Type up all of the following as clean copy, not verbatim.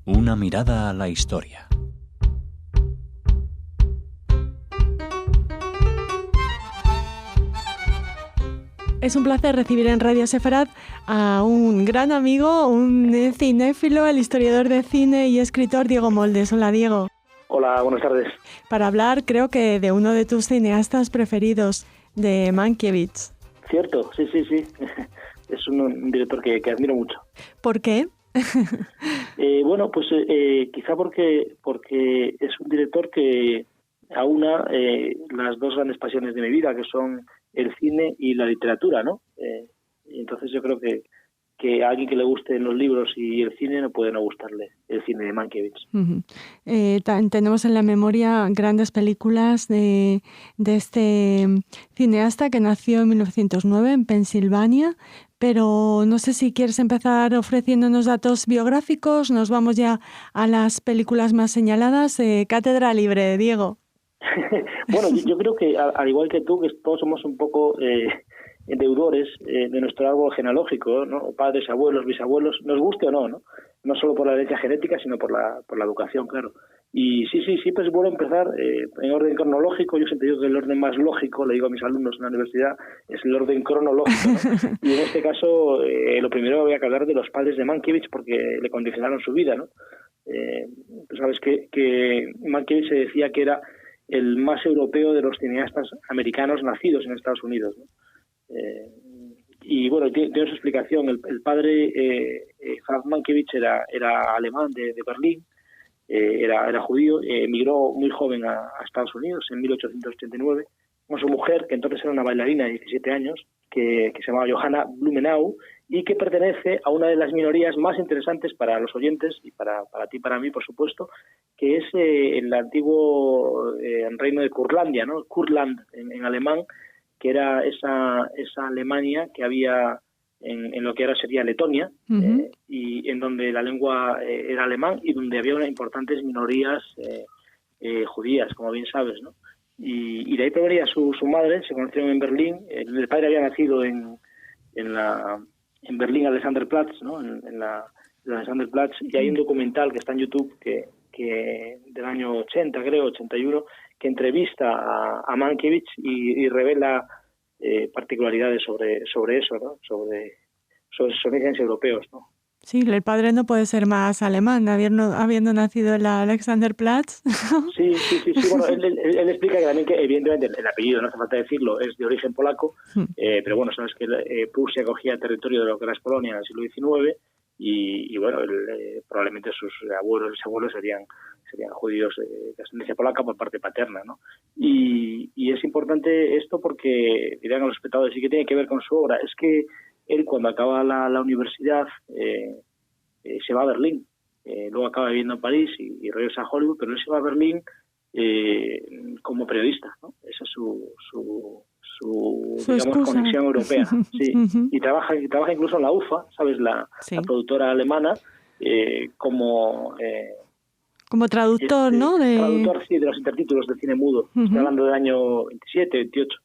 Una mirada a la historia. Es un placer recibir en Radio Sefarad a un gran amigo, un cinéfilo, el historiador de cine y escritor Diego Moldes. Hola, Diego. Hola, buenas tardes. Para hablar, creo que de uno de tus cineastas preferidos, de Mankiewicz. Cierto, sí. Es un director que admiro mucho. ¿Por qué? Quizá porque es un director que aúna las dos grandes pasiones de mi vida, que son el cine y la literatura, ¿no? Entonces yo creo que a alguien que le gusten los libros y el cine no puede no gustarle el cine de Mankiewicz. Uh-huh. Tenemos en la memoria grandes películas de este cineasta que nació en 1909 en Pensilvania, pero no sé si quieres empezar ofreciéndonos datos biográficos. Nos vamos ya a las películas más señaladas. Cátedra libre, Diego. Bueno, yo creo que al igual que tú, que todos somos un poco deudores de nuestro árbol genealógico, ¿no? Padres, abuelos, bisabuelos, nos guste o no, ¿no? No solo por la herencia genética, sino por la educación, claro. Y sí, pues bueno, empezar en orden cronológico. Yo siempre digo que el orden más lógico, le digo a mis alumnos en la universidad, es el orden cronológico, ¿no? Y en este caso, lo primero voy a hablar de los padres de Mankiewicz porque le condicionaron su vida, ¿no? Tú sabes que Mankiewicz se decía que era el más europeo de los cineastas americanos nacidos en Estados Unidos, ¿no? Y bueno, tiene su explicación. El padre, Franz Mankiewicz, era alemán de Berlín, era judío, emigró muy joven a Estados Unidos en 1889 con su mujer, que entonces era una bailarina de 17 años, que se llamaba Johanna Blumenau, y que pertenece a una de las minorías más interesantes para los oyentes y para ti y para mí, por supuesto, que es el antiguo reino de Curlandia, ¿no? Kurland en alemán, que era esa Alemania que había en lo que ahora sería Letonia, uh-huh. Y en donde la lengua era alemán y donde había unas importantes minorías judías, como bien sabes, ¿no? Y de ahí provenía su madre. Se conocieron en Berlín. El padre había nacido en Berlín, Alexanderplatz, ¿no? En la Alexanderplatz, y hay un documental que está en YouTube que del año 80, creo, 81, que entrevista a Mankiewicz y revela particularidades sobre eso, ¿no? Sobre sus orígenes europeos, ¿no? Sí, el padre no puede ser más alemán, habiendo nacido en la Alexanderplatz. Sí. Bueno, él explica que también que evidentemente el apellido, no hace falta decirlo, es de origen polaco, pero bueno, sabes que Prusia cogía territorio de lo que era Polonia en el siglo XIX y bueno, probablemente sus abuelos y bisabuelos serían judíos de ascendencia polaca por parte paterna, ¿no? Y es importante esto porque dirán a los espectadores, ¿y qué tiene que ver con su obra? Es que él, cuando acaba la universidad, se va a Berlín, luego acaba viviendo en París y regresa a Hollywood, pero él se va a Berlín como periodista, ¿no? Esa es su digamos, conexión europea, sí. Uh-huh. Y trabaja incluso en la UFA, ¿sabes? La productora alemana, como traductor, ¿no? Traductor, sí, de los intertítulos de cine mudo. Uh-huh. Estoy hablando del año 27, 28.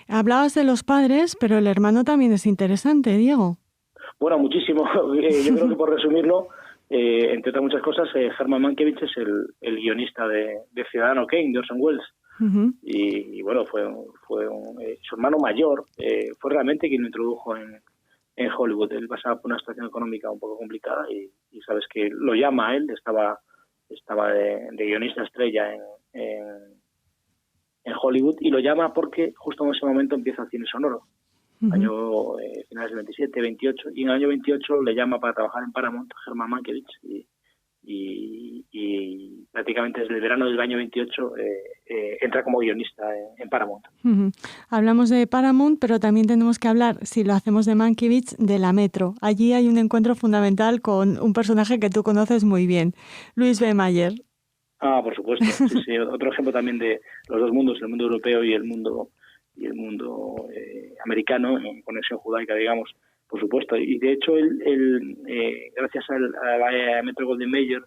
Hablabas de los padres, pero el hermano también es interesante, Diego. Bueno, muchísimo. Yo creo que por resumirlo, entre otras muchas cosas, Herman Mankiewicz es el guionista de Ciudadano Kane, de Orson Welles. Uh-huh. Y bueno, fue su hermano mayor, fue realmente quien lo introdujo en Hollywood. Él pasaba por una situación económica un poco complicada y sabes que lo llama a él, estaba de guionista estrella en Hollywood, y lo llama porque justo en ese momento empieza el cine sonoro, uh-huh. Año finales del 27, 28, y en el año 28 le llama para trabajar en Paramount Herman Mankiewicz y prácticamente desde el verano del año 28 entra como guionista en Paramount. Uh-huh. Hablamos de Paramount, pero también tenemos que hablar, si lo hacemos de Mankiewicz, de la Metro. Allí hay un encuentro fundamental con un personaje que tú conoces muy bien, Louis B. Mayer. Ah, por supuesto, sí. Otro ejemplo también de los dos mundos, el mundo europeo y el mundo americano, en conexión judaica, digamos, por supuesto. Y de hecho, él gracias a la Metro Goldwyn Mayer,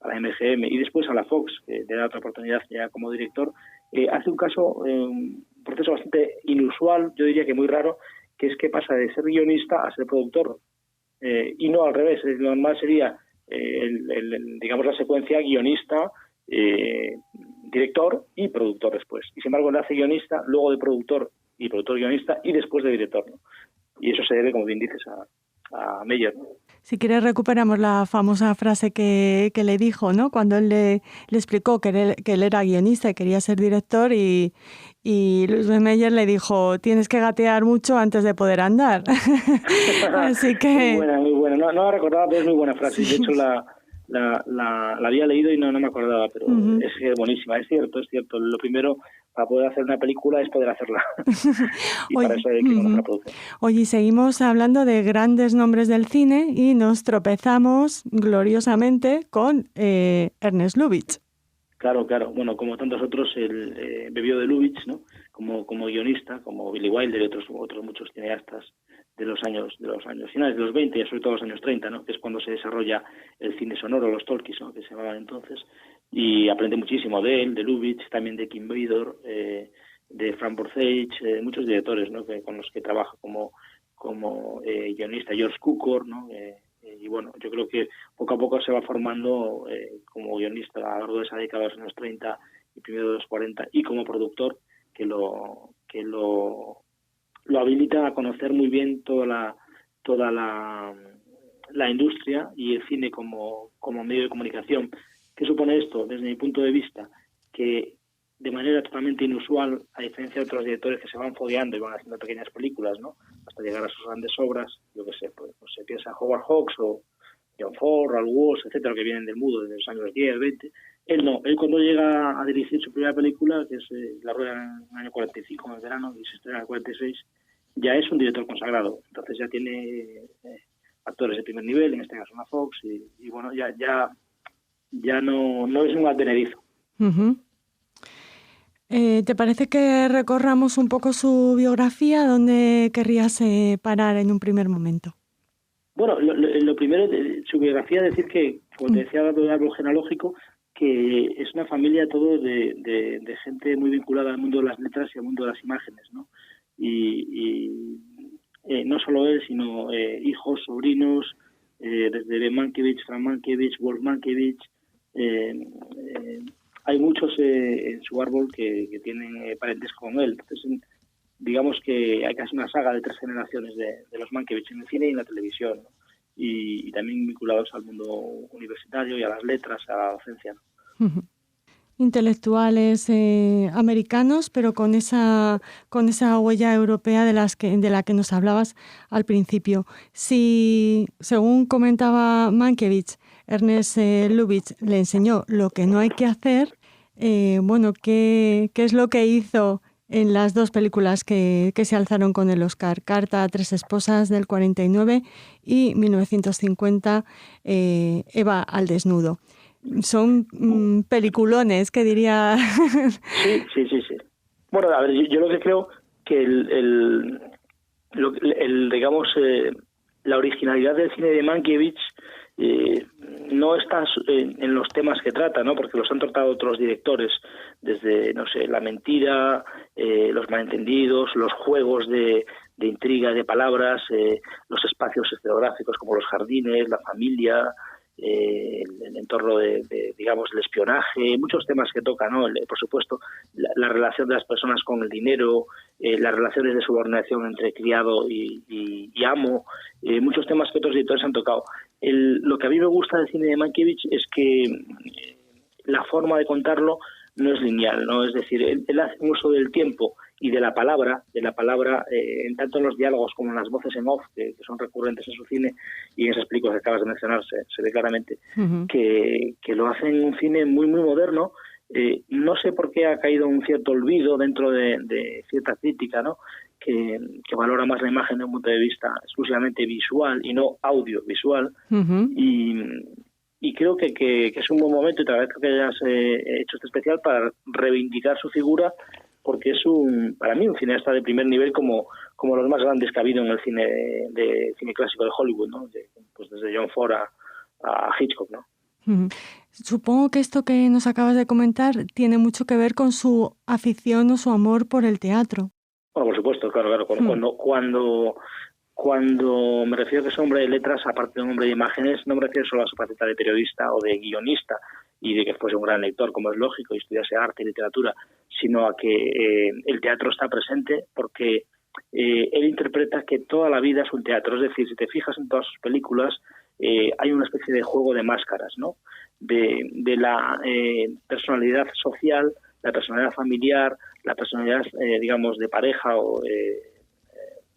a la MGM y después a la Fox, que le da otra oportunidad ya como director, hace un proceso bastante inusual, yo diría que muy raro, que es que pasa de ser guionista a ser productor. Y no al revés, lo normal sería digamos, la secuencia guionista, director y productor después. Y sin embargo, él hace guionista, luego de productor y productor-guionista y después de director, ¿no? Y eso se debe, como bien dices, a Meyer, ¿no? Si quieres recuperamos la famosa frase que le dijo, ¿no? Cuando él le explicó que él era guionista y quería ser director y Louis B. Mayer le dijo, tienes que gatear mucho antes de poder andar. Así que... Muy buena. No la recordaba, pero es muy buena frase. De hecho, la había leído y no me acordaba, pero es buenísima. Es cierto. Lo primero para poder hacer una película es poder hacerla. Y para eso hay que conocer la producción. Oye, seguimos hablando de grandes nombres del cine y nos tropezamos gloriosamente con Ernest Lubitsch. Claro. Bueno, como tantos otros, él bebió de Lubitsch, ¿no? Como guionista, como Billy Wilder y otros muchos cineastas de los años finales de los 20 y sobre todo los años 30, ¿no? Que es cuando se desarrolla el cine sonoro, los talkies, ¿no? Que se llamaban entonces, y aprende muchísimo de él, de Lubitsch, también de Kim Vidor, de Frank Borzage, muchos directores, ¿no? Con los que trabaja como guionista, George Cukor, ¿no? Y bueno, yo creo que poco a poco se va formando como guionista a lo largo de esa década de los años 30 y primero de los 40, y como productor que lo habilita a conocer muy bien toda la industria y el cine como medio de comunicación. ¿Qué supone esto? Desde mi punto de vista, que de manera totalmente inusual, a diferencia de otros directores que se van fogueando y van haciendo pequeñas películas, ¿no? Hasta llegar a sus grandes obras, yo qué sé, pues se piensa en Howard Hawks o John Ford, Ralph Walsh, etcétera, que vienen del mudo desde los años 10, 20. Él no. Él cuando llega a dirigir su primera película, que es La Rueda en el año 45, en el verano, y se estrena en el 46, ya es un director consagrado. Entonces ya tiene actores de primer nivel, en este caso una Fox, y bueno, ya no es un advenedizo. ¿Te parece que recorramos un poco su biografía? ¿Dónde querrías parar en un primer momento? Bueno, lo primero de su biografía, decir que, como te decía, dado el árbol genealógico, que es una familia todo de gente muy vinculada al mundo de las letras y al mundo de las imágenes, ¿no? Y no solo él, sino hijos, sobrinos, desde Ben Mankiewicz, Frank Mankiewicz, Wolf Mankiewicz. Hay muchos en su árbol que tienen parentesco con él. Entonces, digamos que hay casi una saga de 3 generaciones de los Mankiewicz en el cine y en la televisión, ¿no? Y también vinculados al mundo universitario y a las letras, a la docencia, ¿no? Intelectuales americanos, pero con esa huella europea de la que nos hablabas al principio. Si, según comentaba Mankiewicz, Ernest Lubitsch le enseñó lo que no hay que hacer, bueno, ¿qué es lo que hizo en las 2 películas que se alzaron con el Oscar? Carta a 3 esposas del 49 y 1950, Eva al desnudo. Son peliculones, que diría. Sí. Bueno, a ver, yo lo que creo que digamos, la originalidad del cine de Mankiewicz no está en los temas que trata, ¿no? Porque los han tratado otros directores, desde, no sé, la mentira, los malentendidos, los juegos de intriga, de palabras, los espacios escenográficos como los jardines, la familia, el entorno digamos, el espionaje, muchos temas que toca, ¿no? Por supuesto, la relación de las personas con el dinero, las relaciones de subordinación entre criado y amo, muchos temas que otros directores han tocado. Lo que a mí me gusta del cine de Mankiewicz es que la forma de contarlo no es lineal, ¿no? Es decir, él hace un uso del tiempo y de la palabra, en tanto en los diálogos como en las voces en off, que son recurrentes en su cine, y en esas películas que acabas de mencionar se ve claramente, que lo hacen en un cine muy, muy moderno. No sé por qué ha caído un cierto olvido dentro de cierta crítica, ¿no? Que valora más la imagen desde un punto de vista exclusivamente visual y no audiovisual. Y creo que es un buen momento, y te agradezco que hayas hecho este especial para reivindicar su figura, porque es para mí un cineasta de primer nivel como los más grandes que ha habido en el cine clásico de Hollywood, ¿no? Pues desde John Ford a Hitchcock, ¿no? Supongo que esto que nos acabas de comentar tiene mucho que ver con su afición o su amor por el teatro. Bueno, por supuesto, claro. Cuando me refiero a que es hombre de letras, aparte de un hombre de imágenes, no me refiero solo a su faceta de periodista o de guionista y de que fuese un gran lector, como es lógico, y estudiase arte y literatura, sino a que el teatro está presente porque él interpreta que toda la vida es un teatro. Es decir, si te fijas en todas sus películas, hay una especie de juego de máscaras, ¿no? De la personalidad social, la personalidad familiar, la personalidad, digamos, de pareja o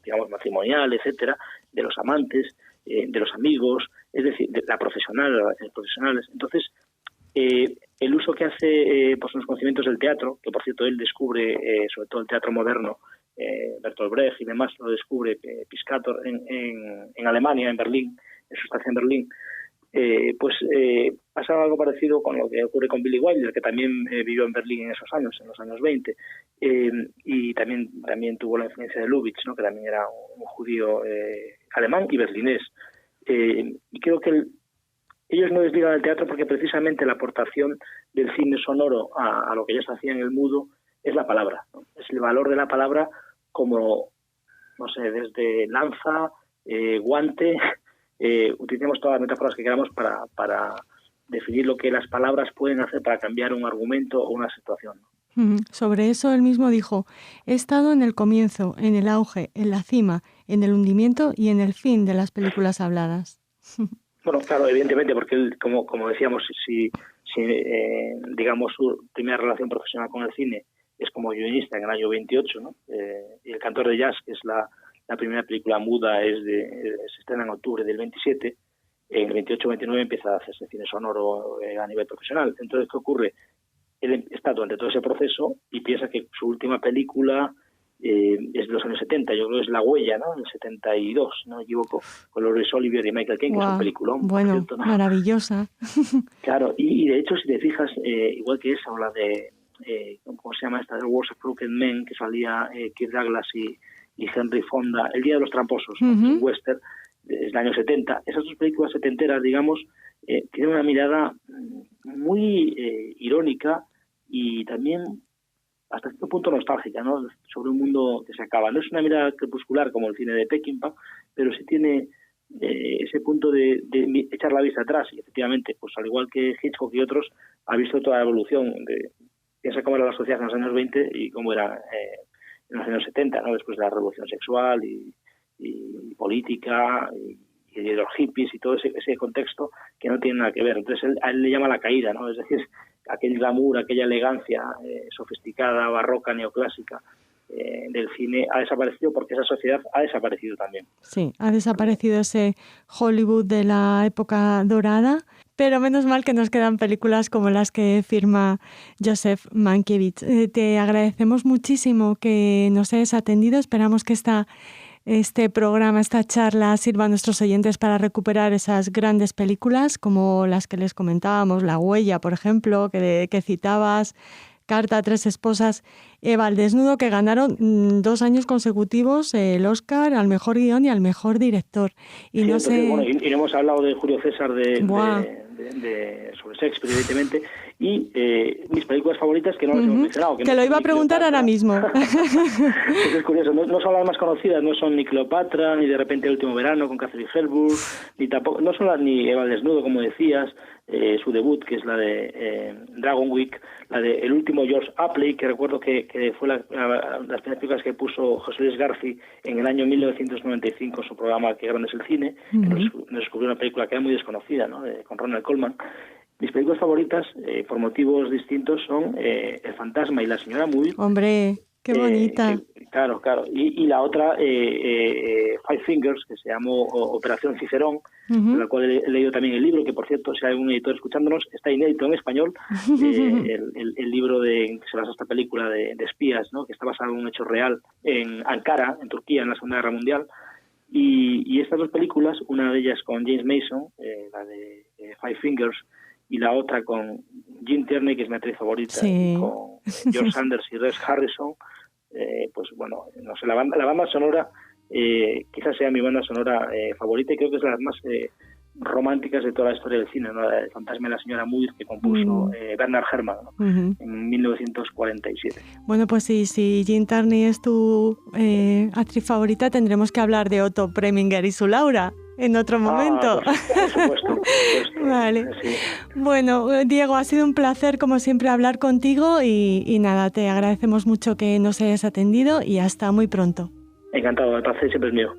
digamos, matrimonial, etcétera, de los amantes, de los amigos, es decir, de la profesional, de las relaciones profesionales. Entonces, el uso que hace por sus conocimientos del teatro, que por cierto él descubre, sobre todo el teatro moderno, Bertolt Brecht y demás, lo descubre Piscator en Alemania, en Berlín, en su estancia en Berlín, pasa algo parecido con lo que ocurre con Billy Wilder, que también vivió en Berlín en esos años, en los años 20, y también tuvo la influencia de Lubitsch, ¿no? Que también era un judío alemán y berlinés. Y creo que ellos no desligan el teatro porque precisamente la aportación del cine sonoro a lo que ellos hacían en el mudo es la palabra, ¿no? Es el valor de la palabra como, no sé, desde lanza, guante, utilicemos todas las metáforas que queramos para definir lo que las palabras pueden hacer para cambiar un argumento o una situación, ¿no? Sobre eso él mismo dijo: he estado en el comienzo, en el auge, en la cima, en el hundimiento y en el fin de las películas habladas. Bueno, claro, evidentemente, porque él, como decíamos, si digamos su primera relación profesional con el cine es como guionista en el año 28, ¿no? Y El cantor de jazz, que es la primera película muda, se estrena en octubre del 27, en el 28-29 empieza a hacerse cine sonoro a nivel profesional. Entonces, ¿qué ocurre? Él está durante todo ese proceso y piensa que su última película es de los años 70, yo creo que es La huella, ¿no? En el 72, no me equivoco, con Laurence Olivier y Michael Caine, que es un peliculón. Bueno, cierto, ¿no? Maravillosa. Claro, y de hecho, si te fijas, igual que esa, o la de, ¿cómo se llama esta? The Wars of Broken Men, que salía Kirk Douglas y Henry Fonda, El día de los tramposos, un western, del año 70. Esas dos películas setenteras, digamos, tienen una mirada muy irónica y también hasta cierto punto nostálgica, ¿no? Sobre un mundo que se acaba. No es una mirada crepuscular como el cine de Peckinpah, pero sí tiene ese punto de echar la vista atrás. Y efectivamente, pues al igual que Hitchcock y otros, ha visto toda la evolución. Piensa cómo era la sociedad en los años 20 y cómo era en los años 70, ¿no? Después de la revolución sexual y política y de los hippies y todo ese contexto que no tiene nada que ver. Entonces a él le llama la caída, ¿no? Es decir, aquel glamour, aquella elegancia sofisticada, barroca, neoclásica del cine ha desaparecido porque esa sociedad ha desaparecido también. Sí, ha desaparecido ese Hollywood de la época dorada, pero menos mal que nos quedan películas como las que firma Joseph Mankiewicz. Te agradecemos muchísimo que nos hayas atendido. Esperamos que este programa, esta charla sirva a nuestros oyentes para recuperar esas grandes películas como las que les comentábamos, La huella, por ejemplo, que citabas, Carta a tres esposas, Eva al desnudo, que ganaron 2 años consecutivos el Oscar al mejor guión y al mejor director. Y sí, no sé... Bueno, y no hemos hablado de Julio César sobre Shakespeare, evidentemente, y mis películas favoritas que no las hemos mencionado. Que lo iba a preguntar ahora mismo. Eso es curioso, no son las más conocidas, no son ni Cleopatra, ni De repente el último verano con Catherine Hepburn, ni tampoco, no son ni Eva al desnudo, como decías, su debut, que es la de Dragon Week, la de El último George Apley, que recuerdo que fue las primeras películas que puso José Luis García en el año 1995 en su programa Qué grande es el cine, que nos descubrió una película que era muy desconocida, ¿no? Con Ronald Colman. Mis películas favoritas, por motivos distintos, son El fantasma y La señora Moore. ¡Hombre, qué bonita! Claro. Y la otra, Five Fingers, que se llamó Operación Cicerón, de la cual he leído también el libro, que por cierto, si hay algún editor escuchándonos, está inédito en español, el libro que se basa esta película de espías, ¿no? Que está basado en un hecho real en Ankara, en Turquía, en la Segunda Guerra Mundial. Y estas dos películas, una de ellas con James Mason, la de Five Fingers, y la otra con Jim Tierney, que es mi actriz favorita, sí. Y con George Sanders y Rex Harrison, pues bueno, no sé, la banda sonora quizás sea mi banda sonora favorita y creo que es la más románticas de toda la historia del cine, ¿no? El fantasma de la señora Muir, que compuso Bernard Herrmann, ¿no? En 1947. Bueno, pues si Jean Tarney es tu actriz favorita, tendremos que hablar de Otto Preminger y su Laura en otro momento. Por supuesto. Vale. Sí. Bueno, Diego, ha sido un placer como siempre hablar contigo y nada, te agradecemos mucho que nos hayas atendido y hasta muy pronto. Encantado, el placer siempre es mío.